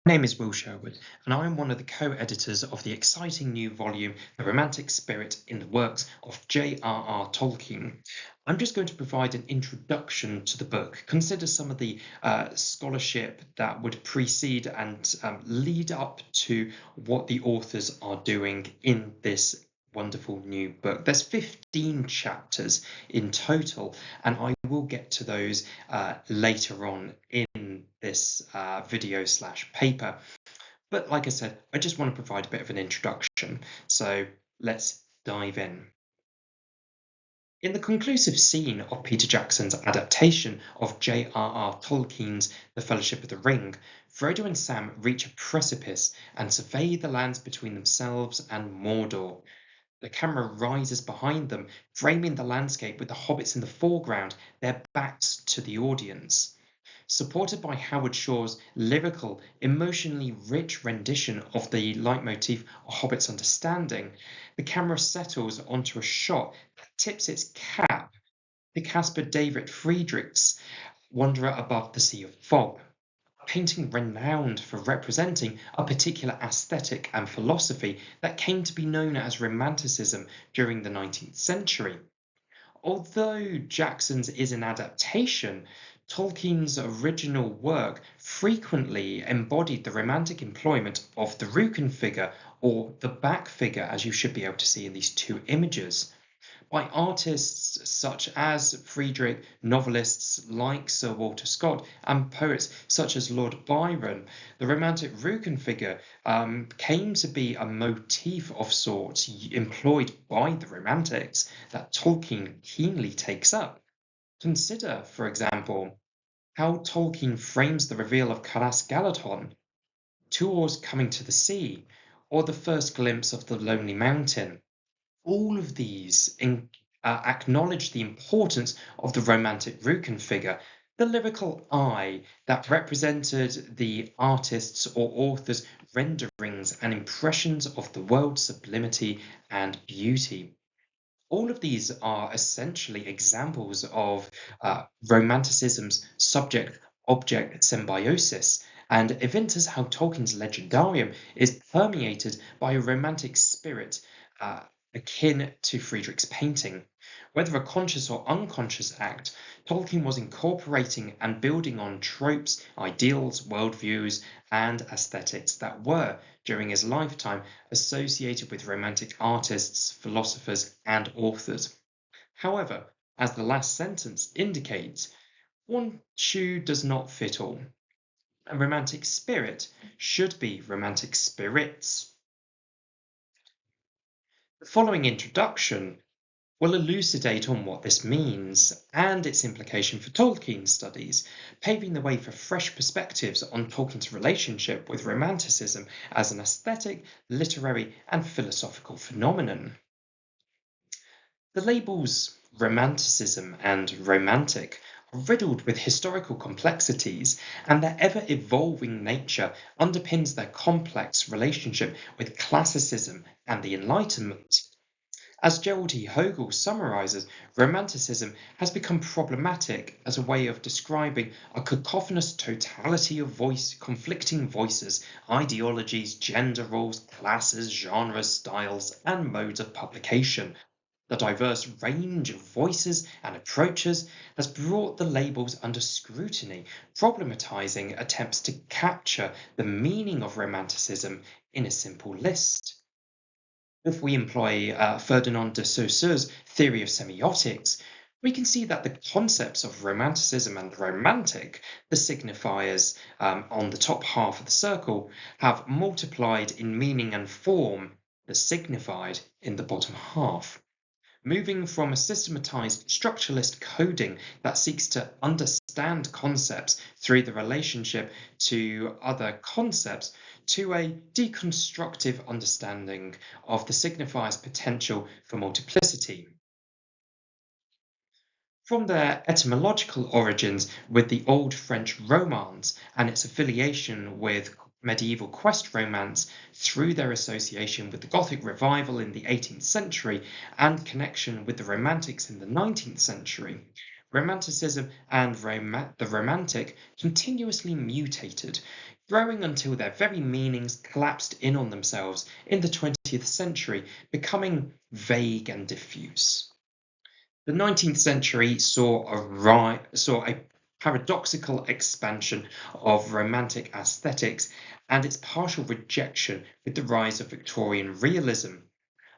My name is Will Sherwood, and I am one of the co-editors of the exciting new volume, The Romantic Spirit in the Works of J.R.R. Tolkien. I'm just going to provide an introduction to the book, consider some of the scholarship that would precede and lead up to what the authors are doing in this wonderful new book. There's 15 chapters in total, and I will get to those later on in this video/paper. But like I said, I just want to provide a bit of an introduction. So let's dive in. In the conclusive scene of Peter Jackson's adaptation of J.R.R. Tolkien's The Fellowship of the Ring, Frodo and Sam reach a precipice and survey the lands between themselves and Mordor. The camera rises behind them, framing the landscape with the hobbits in the foreground, their backs to the audience. Supported by Howard Shore's lyrical, emotionally rich rendition of the leitmotif A Hobbit's Understanding, the camera settles onto a shot that tips its cap to Caspar David Friedrich's Wanderer Above the Sea of Fog, a painting renowned for representing a particular aesthetic and philosophy that came to be known as Romanticism during the 19th century. Although Jackson's is an adaptation, Tolkien's original work frequently embodied the romantic employment of the Rücken figure, or the back figure, as you should be able to see in these two images, by artists such as Friedrich, novelists like Sir Walter Scott, and poets such as Lord Byron. The romantic Rücken figure came to be a motif of sorts employed by the Romantics that Tolkien keenly takes up. Consider, for example, how Tolkien frames the reveal of Caras Galadhon, two oars coming to the sea, or the first glimpse of the Lonely Mountain. All of these acknowledge the importance of the romantic Rücken figure, the lyrical eye that represented the artists' or authors' renderings and impressions of the world's sublimity and beauty. All of these are essentially examples of Romanticism's subject-object symbiosis, and evinces how Tolkien's legendarium is permeated by a romantic spirit akin to Friedrich's painting. Whether a conscious or unconscious act, Tolkien was incorporating and building on tropes, ideals, worldviews, and aesthetics that were, during his lifetime, associated with romantic artists, philosophers, and authors. However, as the last sentence indicates, one shoe does not fit all. A romantic spirit should be romantic spirits. The following introduction will elucidate on what this means and its implication for Tolkien studies, paving the way for fresh perspectives on Tolkien's relationship with Romanticism as an aesthetic, literary, and philosophical phenomenon. The labels Romanticism and Romantic are riddled with historical complexities, and their ever-evolving nature underpins their complex relationship with Classicism and the Enlightenment. As Gerald E. Hogel summarizes, Romanticism has become problematic as a way of describing a cacophonous totality of conflicting voices, ideologies, gender roles, classes, genres, styles, and modes of publication. The diverse range of voices and approaches has brought the labels under scrutiny, problematizing attempts to capture the meaning of Romanticism in a simple list. If we employ Ferdinand de Saussure's theory of semiotics, we can see that the concepts of Romanticism and Romantic, the signifiers on the top half of the circle, have multiplied in meaning and form, the signified in the bottom half. Moving from a systematized structuralist coding that seeks to understand concepts through the relationship to other concepts to a deconstructive understanding of the signifier's potential for multiplicity. From their etymological origins with the Old French Romance and its affiliation with medieval quest romance, through their association with the Gothic revival in the 18th century and connection with the Romantics in the 19th century, Romanticism and the Romantic continuously mutated, growing until their very meanings collapsed in on themselves in the 20th century, becoming vague and diffuse. The 19th century saw a paradoxical expansion of Romantic aesthetics and its partial rejection with the rise of Victorian realism.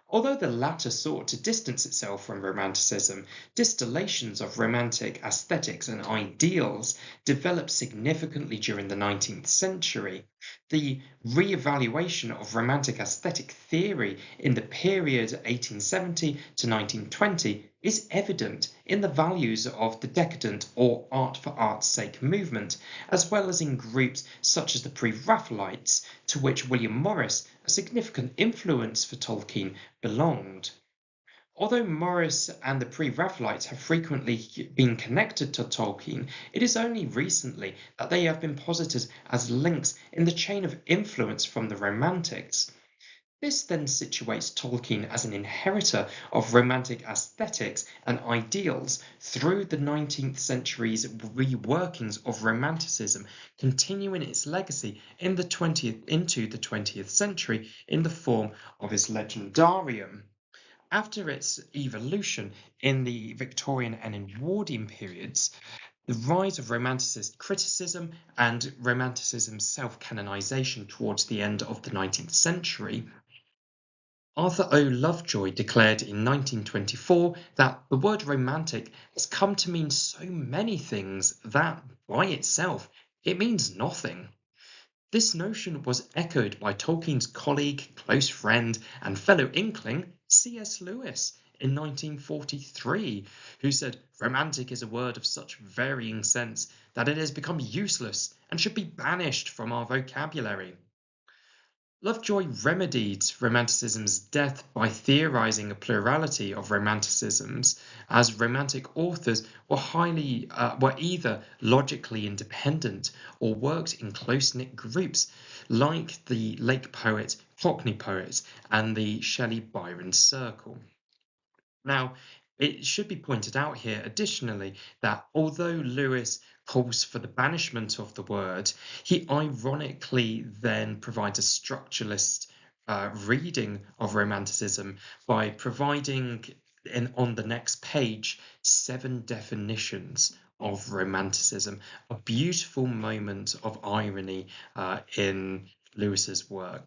Although the latter sought to distance itself from Romanticism, distillations of Romantic aesthetics and ideals developed significantly during the 19th century. The re-evaluation of Romantic aesthetic theory in the period 1870 to 1920 is evident in the values of the decadent or art for art's sake movement, as well as in groups such as the Pre-Raphaelites, to which William Morris, a significant influence for Tolkien, belonged. Although Morris and the Pre-Raphaelites have frequently been connected to Tolkien, it is only recently that they have been posited as links in the chain of influence from the Romantics. This then situates Tolkien as an inheritor of Romantic aesthetics and ideals through the 19th century's reworkings of Romanticism, continuing its legacy into the 20th century in the form of its legendarium. After its evolution in the Victorian and Edwardian periods, the rise of Romanticist criticism and Romanticism's self-canonization towards the end of the 19th century, Arthur O. Lovejoy declared in 1924 that the word romantic has come to mean so many things that, by itself, it means nothing. This notion was echoed by Tolkien's colleague, close friend, and fellow Inkling, C.S. Lewis, in 1943, who said, "Romantic is a word of such varying sense that it has become useless and should be banished from our vocabulary." Lovejoy remedied Romanticism's death by theorizing a plurality of Romanticisms, as Romantic authors were either logically independent or worked in close-knit groups, like the Lake poets, Cockney poets, and the Shelley-Byron circle. Now, it should be pointed out here additionally that although Lewis calls for the banishment of the word, he ironically then provides a structuralist reading of Romanticism by providing on the next page 7 definitions of Romanticism, a beautiful moment of irony in Lewis's work.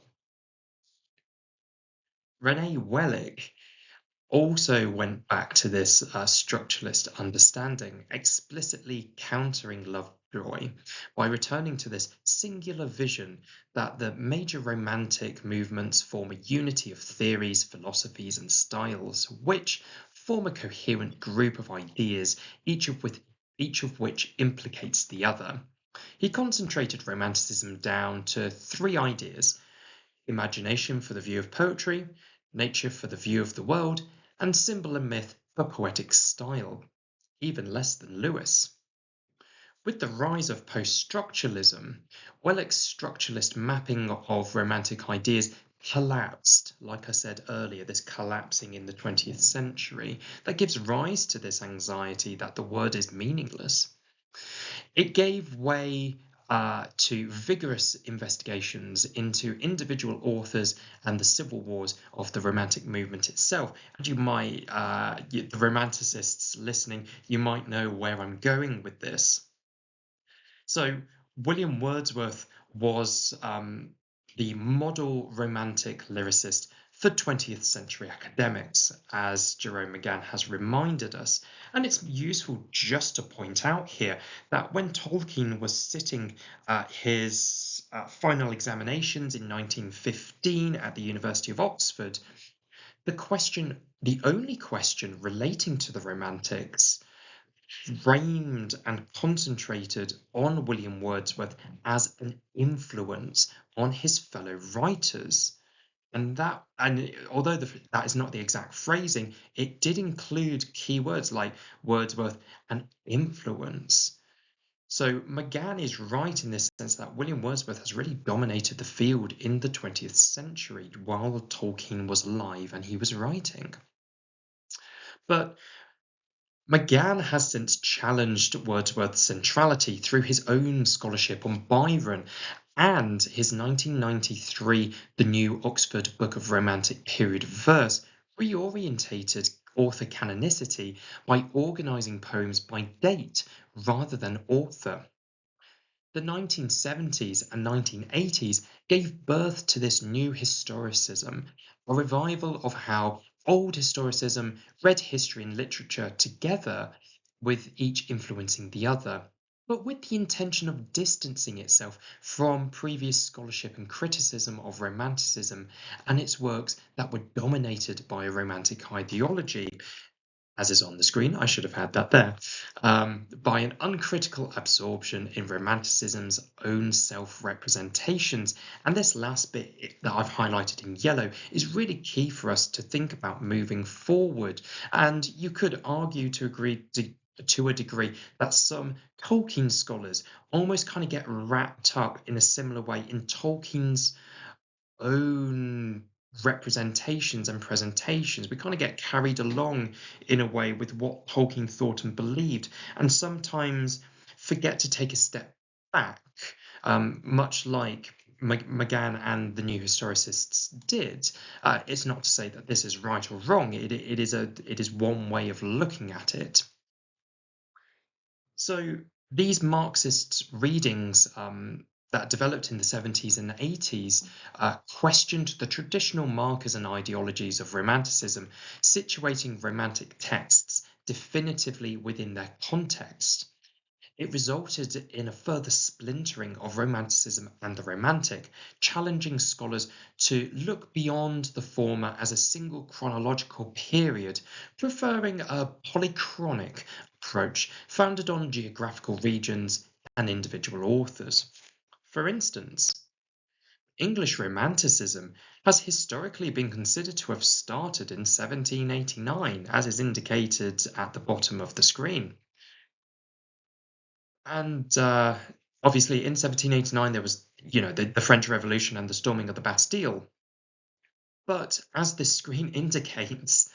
Renee Wellick also went back to this structuralist understanding, explicitly countering Lovejoy by returning to this singular vision that the major Romantic movements form a unity of theories, philosophies, and styles, which form a coherent group of ideas, each of which implicates the other. He concentrated Romanticism down to 3 ideas: imagination for the view of poetry, nature for the view of the world, and symbol and myth for poetic style, even less than Lewis. With the rise of post-structuralism, Wellick's structuralist mapping of Romantic ideas collapsed, like I said earlier, this collapsing in the 20th century that gives rise to this anxiety that the word is meaningless. It gave way to vigorous investigations into individual authors and the civil wars of the Romantic movement itself. And the Romanticists listening, you might know where I'm going with this. So William Wordsworth was the model Romantic lyricist for 20th century academics, as Jerome McGann has reminded us. And it's useful just to point out here that when Tolkien was sitting his final examinations in 1915 at the University of Oxford, the only question relating to the Romantics framed and concentrated on William Wordsworth as an influence on his fellow writers. And although that is not the exact phrasing, it did include key words like Wordsworth and influence. So McGann is right in this sense that William Wordsworth has really dominated the field in the 20th century while Tolkien was alive and he was writing. But McGann has since challenged Wordsworth's centrality through his own scholarship on Byron and his 1993 The New Oxford Book of Romantic Period Verse reorientated author canonicity by organising poems by date rather than author. The 1970s and 1980s gave birth to this new historicism, a revival of how old historicism read history and literature together, with each influencing the other, but with the intention of distancing itself from previous scholarship and criticism of Romanticism and its works that were dominated by a Romantic ideology, as is on the screen, I should have had that there, by an uncritical absorption in Romanticism's own self-representations. And this last bit that I've highlighted in yellow is really key for us to think about moving forward. And you could argue to a degree that some Tolkien scholars almost kind of get wrapped up in a similar way in Tolkien's own representations and presentations. We kind of get carried along in a way with what Tolkien thought and believed, and sometimes forget to take a step back, much like McGann and the new historicists did. It's not to say that this is right or wrong. It is one way of looking at it. So these Marxist readings that developed in the 70s and 80s questioned the traditional markers and ideologies of Romanticism, situating Romantic texts definitively within their context. It resulted in a further splintering of Romanticism and the Romantic, challenging scholars to look beyond the former as a single chronological period, preferring a polychronic approach founded on geographical regions and individual authors. For instance, English Romanticism has historically been considered to have started in 1789, as is indicated at the bottom of the screen. And obviously in 1789 there was, the French Revolution and the storming of the Bastille. But as this screen indicates,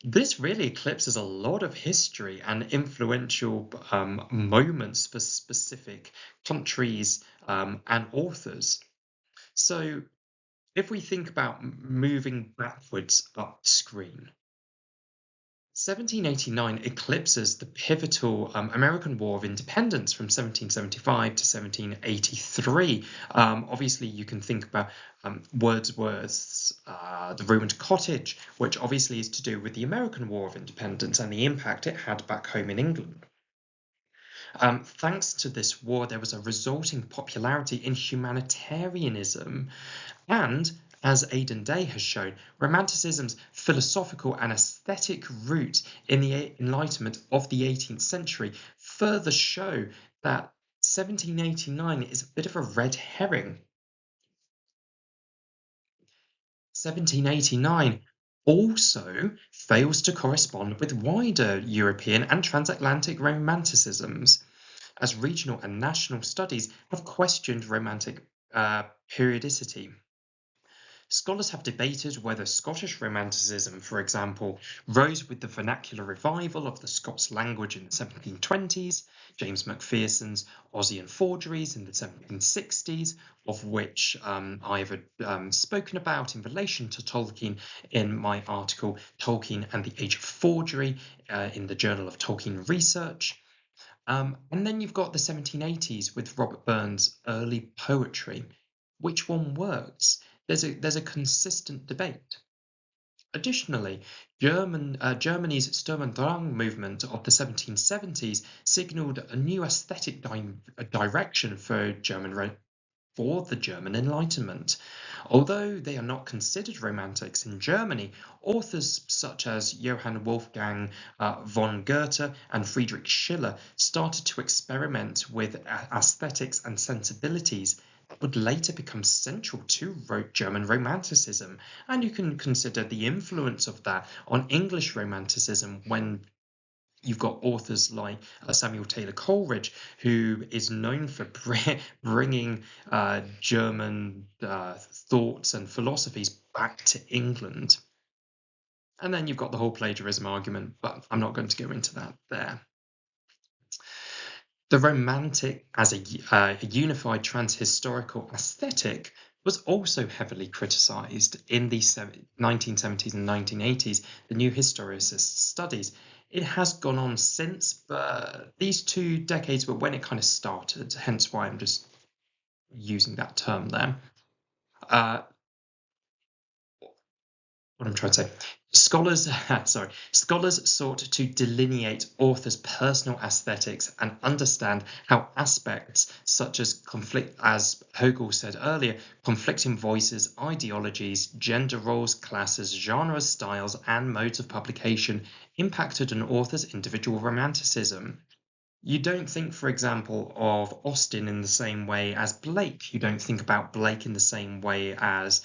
this really eclipses a lot of history and influential moments for specific countries and authors. So if we think about moving backwards up the screen, 1789 eclipses the pivotal American War of Independence from 1775 to 1783. Obviously, you can think about Wordsworth's The Ruined Cottage, which obviously is to do with the American War of Independence and the impact it had back home in England. Thanks to this war, there was a resulting popularity in humanitarianism, and as Aidan Day has shown, Romanticism's philosophical and aesthetic root in the Enlightenment of the 18th century further show that 1789 is a bit of a red herring. 1789 also fails to correspond with wider European and transatlantic Romanticisms, as regional and national studies have questioned Romantic periodicity. Scholars have debated whether Scottish Romanticism, for example, rose with the vernacular revival of the Scots language in the 1720s, James Macpherson's Ossian forgeries in the 1760s, of which I've spoken about in relation to Tolkien in my article Tolkien and the Age of Forgery in the Journal of Tolkien Research. And then you've got the 1780s with Robert Burns' early poetry. Which one works? There's a consistent debate. Additionally, Germany's Sturm und Drang movement of the 1770s signalled a new aesthetic direction for the German Enlightenment. Although they are not considered romantics in Germany, authors such as Johann Wolfgang von Goethe and Friedrich Schiller started to experiment with aesthetics and sensibilities that would later become central to German Romanticism. And you can consider the influence of that on English Romanticism when you've got authors like Samuel Taylor Coleridge, who is known for bringing German thoughts and philosophies back to England. And then you've got the whole plagiarism argument, but I'm not going to go into that there. The Romantic as a unified transhistorical aesthetic was also heavily criticised in the 1970s and 1980s, the new historicist studies. It has gone on since, but these 2 decades were when it kind of started, hence why I'm just using that term there. Uh, what I'm trying to say. Scholars sought to delineate authors' personal aesthetics and understand how aspects such as conflict, as Hogel said earlier, conflicting voices, ideologies, gender roles, classes, genres, styles, and modes of publication impacted an author's individual romanticism. You don't think, for example, of Austen in the same way as Blake. You don't think about Blake in the same way as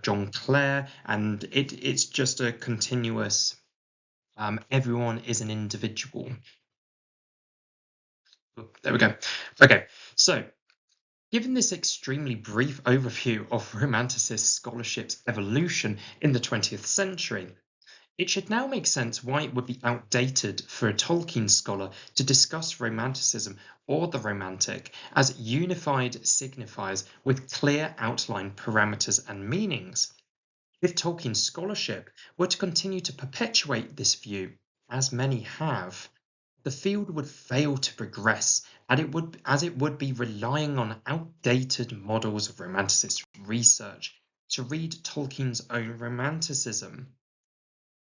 John Clare, and it's just a continuous. Everyone is an individual. There we go. Okay, so given this extremely brief overview of Romanticist scholarship's evolution in the 20th century, it should now make sense why it would be outdated for a Tolkien scholar to discuss Romanticism or the Romantic as unified signifiers with clear outline parameters and meanings. If Tolkien scholarship were to continue to perpetuate this view, as many have, the field would fail to progress as it would be relying on outdated models of Romanticist research to read Tolkien's own Romanticism.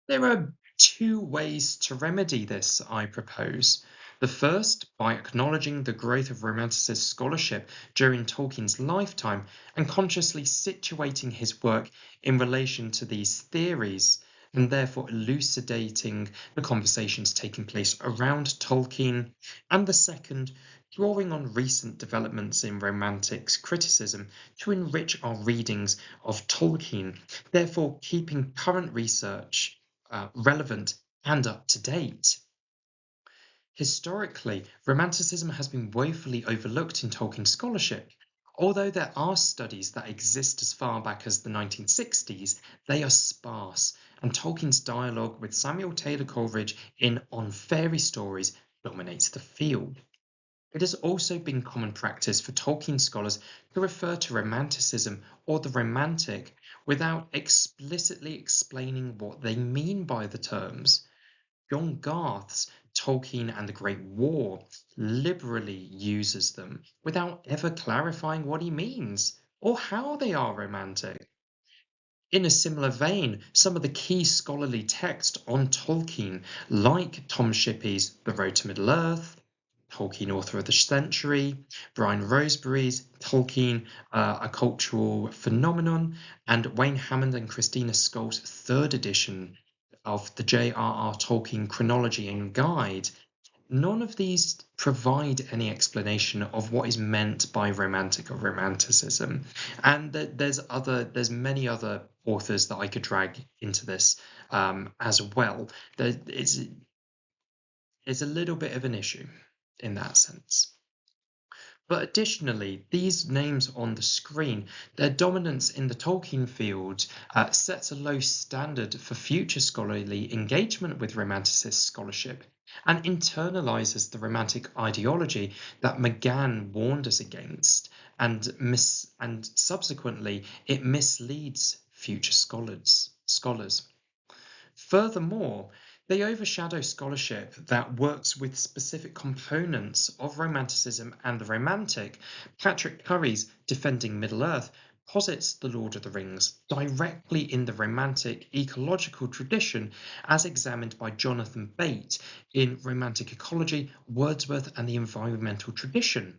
There are 2 ways to remedy this, I propose. The first, by acknowledging the growth of Romanticist scholarship during Tolkien's lifetime and consciously situating his work in relation to these theories, and therefore elucidating the conversations taking place around Tolkien. And the second, drawing on recent developments in Romantics criticism to enrich our readings of Tolkien, therefore keeping current research relevant and up to date. Historically, Romanticism has been woefully overlooked in Tolkien scholarship. Although there are studies that exist as far back as the 1960s, they are sparse, and Tolkien's dialogue with Samuel Taylor Coleridge in On Fairy Stories dominates the field. It has also been common practice for Tolkien scholars to refer to Romanticism or the Romantic without explicitly explaining what they mean by the terms. John Garth's Tolkien and the Great War liberally uses them without ever clarifying what he means or how they are romantic. In a similar vein, some of the key scholarly texts on Tolkien, like Tom Shippey's The Road to Middle-earth, Tolkien Author of the Century, Brian Roseberry's Tolkien, A Cultural Phenomenon, and Wayne Hammond and Christina Skoll's third edition of the J.R.R. Tolkien Chronology and Guide, none of these provide any explanation of what is meant by romantic or romanticism. And there's many other authors that I could drag into this as well. It's a little bit of an issue in that sense. But additionally, these names on the screen, their dominance in the Tolkien field sets a low standard for future scholarly engagement with Romanticist scholarship and internalizes the Romantic ideology that McGann warned us against, and subsequently it misleads future scholars. Furthermore, they overshadow scholarship that works with specific components of Romanticism and the Romantic. Patrick Curry's Defending Middle-earth posits the Lord of the Rings directly in the Romantic ecological tradition as examined by Jonathan Bate in Romantic Ecology, Wordsworth and the Environmental Tradition.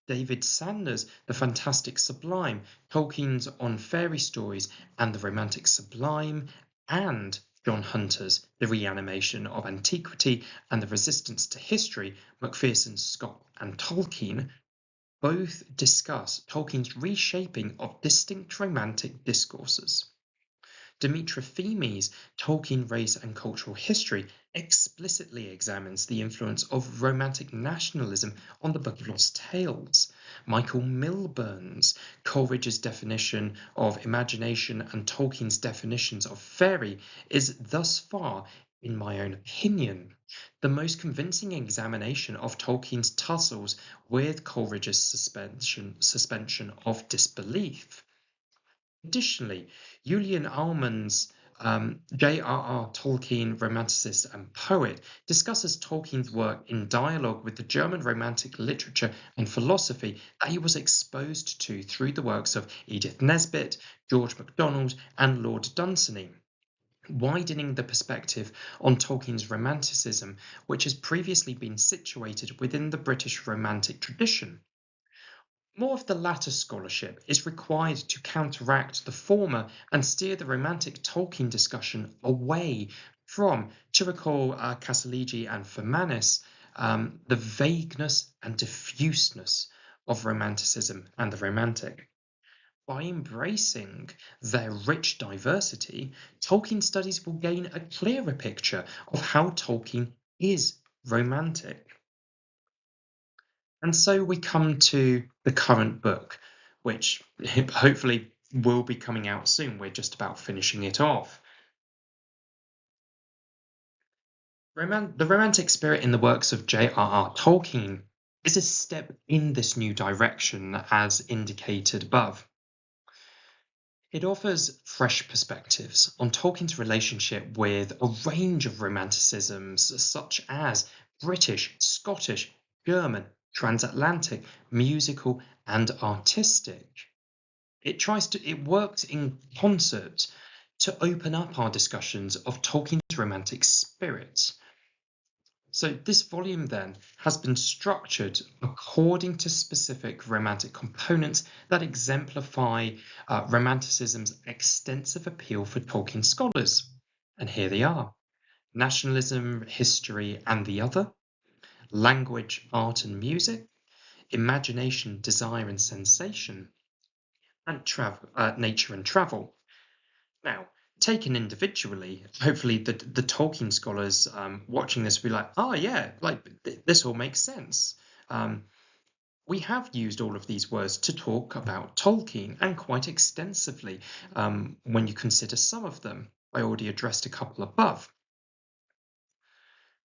David Sanders' The Fantastic Sublime, Tolkien's On Fairy Stories and the Romantic Sublime, and John Hunter's The Reanimation of Antiquity and the Resistance to History, Macpherson, Scott and Tolkien, both discuss Tolkien's reshaping of distinct romantic discourses. Demetra Fehmi's Tolkien, Race and Cultural History explicitly examines the influence of Romantic nationalism on the Book of Lost Tales. Michael Milburn's Coleridge's definition of imagination and Tolkien's definitions of fairy is thus far in my own opinion, the most convincing examination of Tolkien's tussles with Coleridge's suspension of disbelief. Additionally, Julian Eilmann's J.R.R. Tolkien, romanticist and poet, discusses Tolkien's work in dialogue with the German Romantic literature and philosophy that he was exposed to through the works of Edith Nesbit, George MacDonald, and Lord Dunsany, widening the perspective on Tolkien's Romanticism, which has previously been situated within the British Romantic tradition. More of the latter scholarship is required to counteract the former and steer the Romantic Tolkien discussion away from, to recall Casaligi and Fermanis, the vagueness and diffuseness of Romanticism and the Romantic. By embracing their rich diversity, Tolkien studies will gain a clearer picture of how Tolkien is romantic. And so we come to the current book, which hopefully will be coming out soon. We're just about finishing it off. The romantic spirit in the works of J.R.R. Tolkien is a step in this new direction, as indicated above. It offers fresh perspectives on Tolkien's relationship with a range of romanticisms, such as British, Scottish, German, transatlantic, musical, and artistic. It works in concert to open up our discussions of Tolkien's romantic spirit. So this volume then has been structured according to specific romantic components that exemplify Romanticism's extensive appeal for Tolkien scholars. And here they are: nationalism, history, and the other; language, art, and music; imagination, desire, and sensation; and nature and travel. Now, taken individually, hopefully the Tolkien scholars watching this will be like, oh yeah, like this all makes sense. We have used all of these words to talk about Tolkien, and quite extensively when you consider some of them. I already addressed a couple above.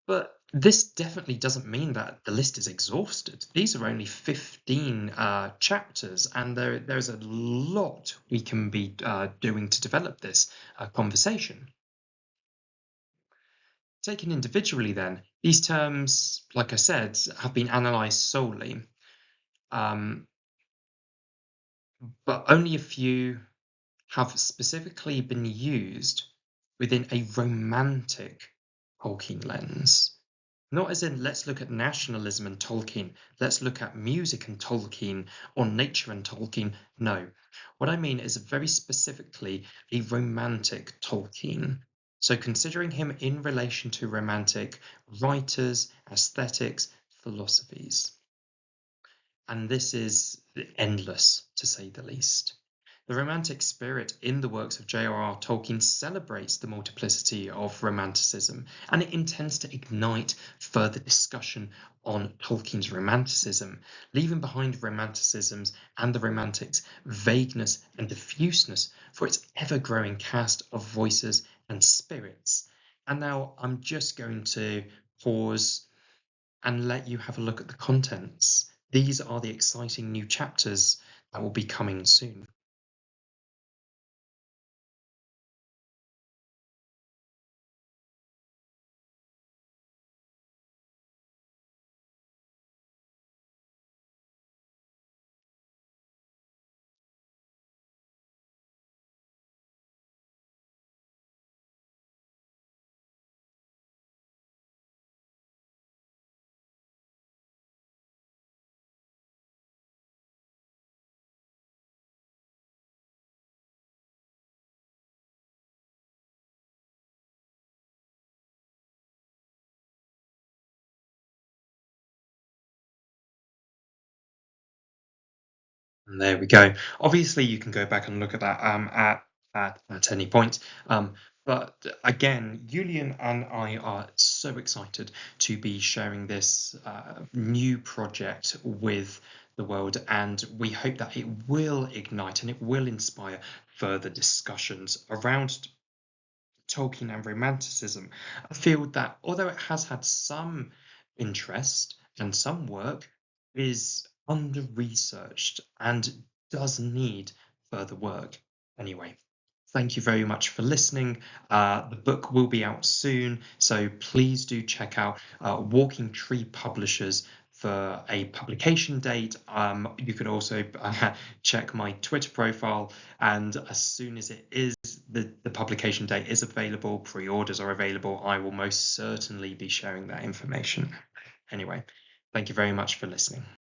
But this definitely doesn't mean that the list is exhausted. These are only 15 chapters, and there's a lot we can be doing to develop this conversation. Taken individually, then, these terms, like I said, have been analysed solely, but only a few have specifically been used within a romantic Tolkien lens. Not as in, let's look at nationalism and Tolkien, let's look at music and Tolkien, or nature and Tolkien. No, what I mean is very specifically a romantic Tolkien. So considering him in relation to romantic writers, aesthetics, philosophies. And this is endless, to say the least. The romantic spirit in the works of J.R.R. Tolkien celebrates the multiplicity of Romanticism, and it intends to ignite further discussion on Tolkien's Romanticism, leaving behind Romanticism's and the Romantics' vagueness and diffuseness for its ever-growing cast of voices and spirits. And now I'm just going to pause and let you have a look at the contents. These are the exciting new chapters that will be coming soon. And there we go. Obviously, you can go back and look at that at any point. But again, Julian and I are so excited to be sharing this new project with the world, and we hope that it will ignite and it will inspire further discussions around Tolkien and Romanticism, a field that, although it has had some interest and some work, is under researched and does need further work. Anyway, thank you very much for listening. The book will be out soon, so please do check out Walking Tree Publishers for a publication date. You can also check my Twitter profile, and as soon as it is, the publication date is available, pre-orders are available, I will most certainly be sharing that information. Anyway, thank you very much for listening.